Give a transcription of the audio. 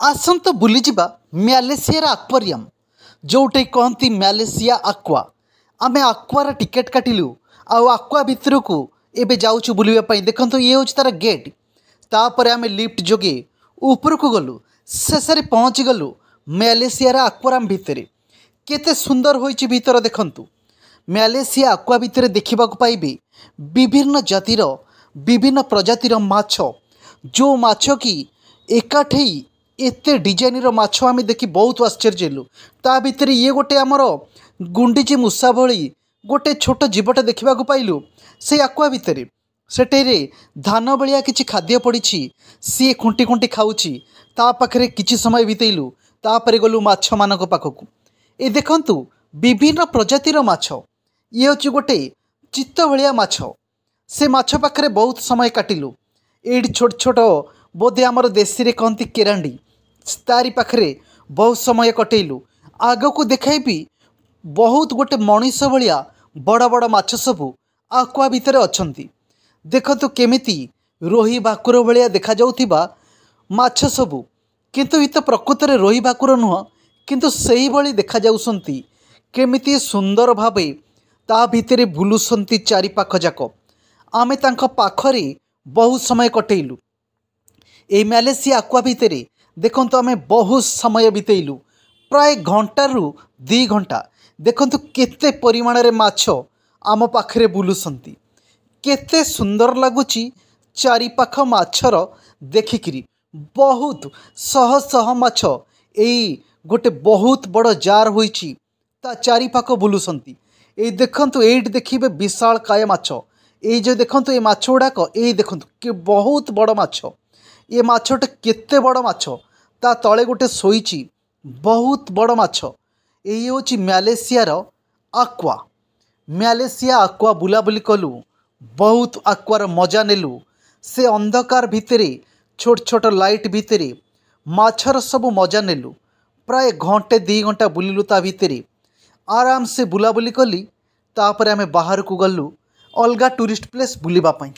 आसंत बुलीजिबा ମ୍ୟାଲେସିଆର aquarium Jote कहती Malaysia aqua. आमे आक्वार ticket काटिलु आउ आक्वा भितरकू एबे जाउछु बुलिबा पई। देखंतु ये होछ तार गेट। तापर आमे लिफ्ट जोगे ऊपरकू गलु, शेषे पहुँची गलु ମ୍ୟାଲେସିଆର ଆକ୍ୱାରିୟମ୍ भितरे। केते सुंदर होइछि भितर देखंतु। ମ୍ୟାଲେସିଆ ଆକ୍ୱା भितरे देखिबाकू पाइबे विभिन्न जातिर विभिन्न प्रजातिर माछ, जो माछ की एकाठी एते डिजाइन माछ आम देखी बहुत आश्चर्य हेलु। ता भितर ये गोटे आमर गुंडीची मूषा भली गोटे छोट जीवटे देखा पाइलु से आक्वा भितर। सेठे धान बलिया किछि खाद्य पड़ी सी खुंटी खुंटी खाऊँची। ता पाखरे किछि समय बितेलु। तापर गलु माछ मानक पाखकू। ए देखंतु विभिन्न प्रजातिर माछ। ये होछि गोटे चित्त भलिया माछ। से माछ पाखरे बहुत समय काटिलु। एठी छोट छोट बोधे आमर देशी रे कहती केरांडी, तारी पाखरे बहुत समय कटेलु। आगकू देखाइबी बहुत गोटे मनीष भलिया बड़ बड़ माछ सबू आक्वा भितर अछंती। देखंतु केमिति रोही भाकुर भलिया देखा जाउथिबा माछ सबू, किंतु इ तो प्रकृत रे रोही भाकुर नुह, किंतु सेही भली देखा जाउसंती। केमिति सुंदर भावे ता भितरे बुलुसंती चारि पाख जाक। आमे तांको पाखरे बहुत समय कटेलु। ए ମ୍ୟାଲେସିଆ ଆକ୍ୱା भितरे देखंतु आमे बहुत समय बितेलु, प्राय घंटारू 2 घंटा। देखंतु केते परिमाण रे माछ आम पाखरे बुलुसंती। केते सुंदर लगुची चारि पाख माछर देखिकिरी। बहुत शह शह माछ एई गोटे बहुत बड़ जार होईची ता चारि पाख बुलुसंती। ए देखंतु एइट देखिबे विशाल काय माछ। ए जो देखंतु ए माछ गुड़ाक ए देखंतु के बहुत बड़ माछ। ये माछटे केते बड़ माछ, ता तले गोटे सोईची बहुत बड़ माछ। यही होची ମ୍ୟାଲେସିଆର ଆକ୍ୱା। ମ୍ୟାଲେସିଆ ଆକ୍ୱା बुलाबुली कलु, बहुत आक्वार मजा नेलु। से अंधकार भितरे छोट छोट लाइट भितरे माछर सब मजा नेलु। प्राय घंटे 2 घंटा बुलिलु ता भितरे आराम से बुलाबुली कली। तापर आमे बाहर को गलु अलगा टूरिस्ट प्लेस बुलिबा पई।